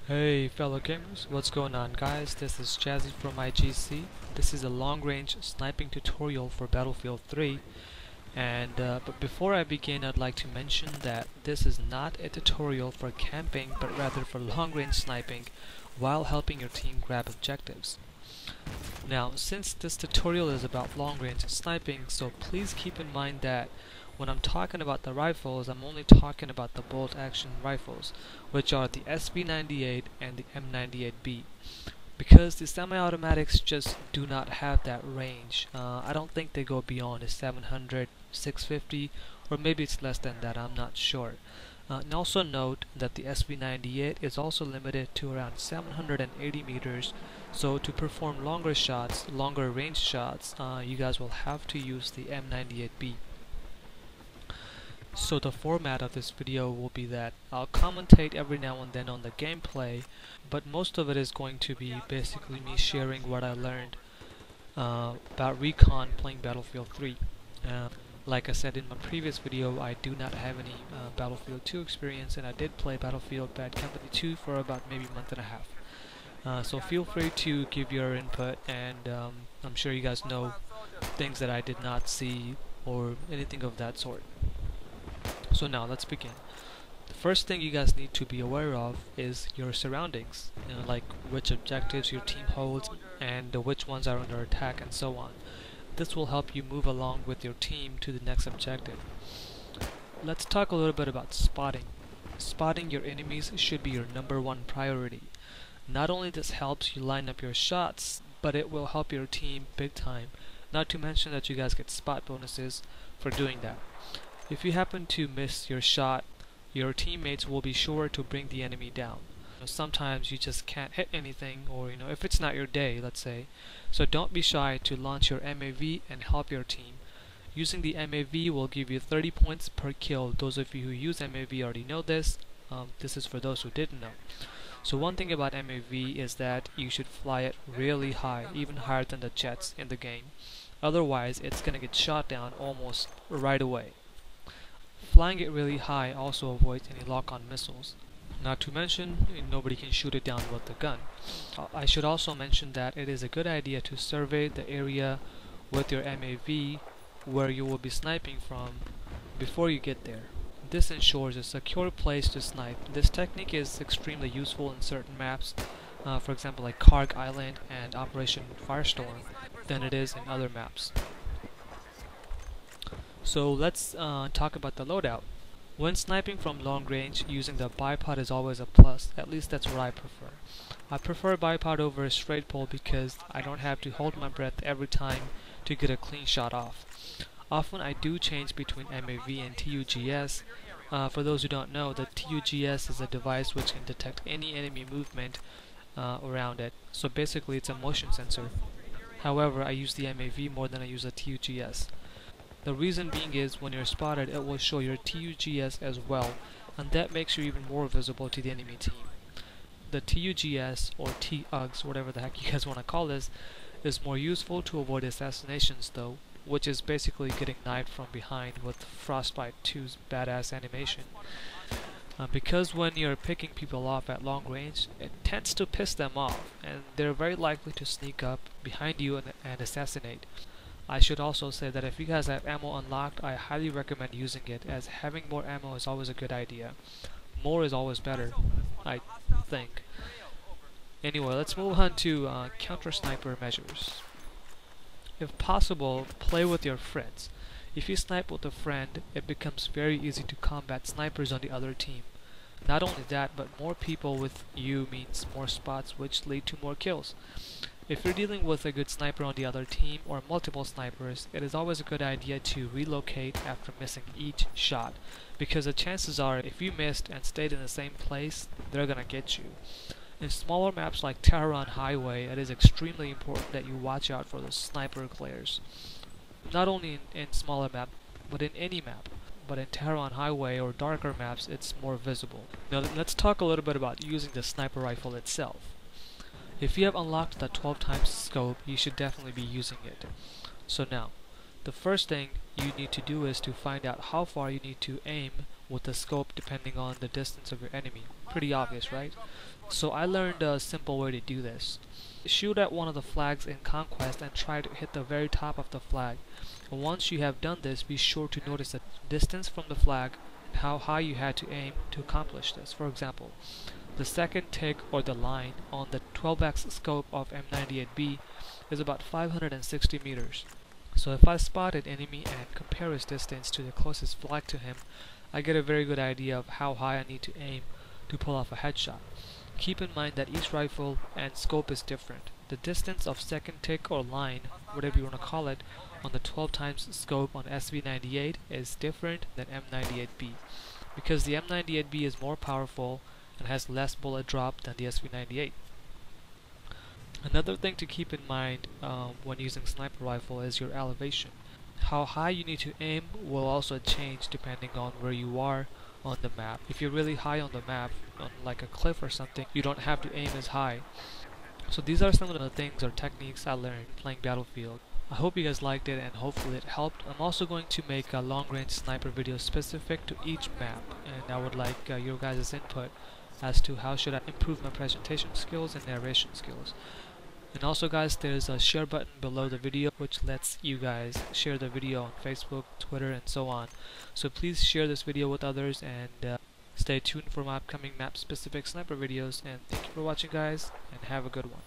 Hey fellow gamers, what's going on guys? This is Jazzy from IGC. This is a long-range sniping tutorial for Battlefield 3 but before I begin I'd like to mention that this is not a tutorial for camping but rather for long-range sniping while helping your team grab objectives. Now since this tutorial is about long-range sniping, so please keep in mind that when I'm talking about the rifles, I'm only talking about the bolt-action rifles, which are the SV98 and the M98B. Because the semi-automatics just do not have that range. I don't think they go beyond a 700, 650, or maybe it's less than that, I'm not sure. And also note that the SV98 is also limited to around 780 meters, so to perform longer shots, longer range shots, you guys will have to use the M98B. So the format of this video will be that I'll commentate every now and then on the gameplay, but most of it is going to be basically me sharing what I learned about recon playing Battlefield 3. Like I said in my previous video, I do not have any Battlefield 2 experience, and I did play Battlefield Bad Company 2 for about maybe a month and a half. So feel free to give your input, and I'm sure you guys know things that I did not see or anything of that sort. So now let's begin. The first thing you guys need to be aware of is your surroundings, like which objectives your team holds and which ones are under attack and so on. This will help you move along with your team to the next objective. Let's talk a little bit about spotting. Spotting your enemies should be your #1 priority. Not only this helps you line up your shots, but it will help your team big time. Not to mention that you guys get spot bonuses for doing that. If you happen to miss your shot, your teammates will be sure to bring the enemy down. Sometimes you just can't hit anything, or if it's not your day, let's say. So don't be shy to launch your MAV and help your team. Using the MAV will give you 30 points per kill. Those of you who use MAV already know this. This is for those who didn't know. So one thing about MAV is that you should fly it really high, even higher than the jets in the game. Otherwise, it's gonna get shot down almost right away. Flying it really high also avoids any lock-on missiles. Not to mention, nobody can shoot it down with the gun. I should also mention that it is a good idea to survey the area with your MAV where you will be sniping from before you get there. This ensures a secure place to snipe. This technique is extremely useful in certain maps, for example like Karg Island and Operation Firestorm, than it is in other maps. So let's talk about the loadout. When sniping from long range, using the bipod is always a plus. At least that's what I prefer. I prefer bipod over a straight pull because I don't have to hold my breath every time to get a clean shot off. Often I do change between MAV and TUGS. For those who don't know, the TUGS is a device which can detect any enemy movement around it. So basically it's a motion sensor. However, I use the MAV more than I use the TUGS. The reason being is when you're spotted, it will show your TUGS as well, and that makes you even more visible to the enemy team. The TUGS, or TUGS, whatever the heck you guys want to call this, is more useful to avoid assassinations though, which is basically getting knifed from behind with Frostbite 2's badass animation. Because when you're picking people off at long range, it tends to piss them off, and they're very likely to sneak up behind you and assassinate. I should also say that if you guys have ammo unlocked, I highly recommend using it, as having more ammo is always a good idea. More is always better, I think. Anyway, let's move on to counter-sniper measures. If possible, play with your friends. If you snipe with a friend, it becomes very easy to combat snipers on the other team. Not only that, but more people with you means more spots, which lead to more kills. If you're dealing with a good sniper on the other team, or multiple snipers, it is always a good idea to relocate after missing each shot, because the chances are if you missed and stayed in the same place, they're gonna get you. In smaller maps like Tehran Highway, it is extremely important that you watch out for the sniper glares. Not only in smaller maps, but in any map. But in Tehran Highway or darker maps, it's more visible. Now let's talk a little bit about using the sniper rifle itself. If you have unlocked the 12 times scope, you should definitely be using it. So now, The first thing you need to do is to find out how far you need to aim with the scope depending on the distance of your enemy. Pretty obvious, right? So I learned a simple way to do this. Shoot at one of the flags in Conquest and try to hit the very top of the flag. And once you have done this, be sure to notice the distance from the flag and how high you had to aim to accomplish this. For example, the second tick or the line on the 12x scope of M98B is about 560 meters. So if I spot an enemy and compare his distance to the closest flag to him, I get a very good idea of how high I need to aim to pull off a headshot. Keep in mind that each rifle and scope is different. The distance of second tick or line, whatever you want to call it, on the 12 times scope on SV98 is different than M98B, because the M98B is more powerful and has less bullet drop than the SV98. Another thing to keep in mind when using sniper rifle is your elevation. How high you need to aim will also change depending on where you are on the map. If you're really high on the map, on like a cliff or something, you don't have to aim as high. So these are some of the things or techniques I learned playing Battlefield. I hope you guys liked it and hopefully it helped. I'm also going to make a long-range sniper video specific to each map, and I would like your guys' input as to how should I improve my presentation skills and narration skills. And also guys, there's a share button below the video which lets you guys share the video on Facebook, Twitter, and so on. So please share this video with others and stay tuned for my upcoming map specific sniper videos, and thank you for watching guys, and have a good one.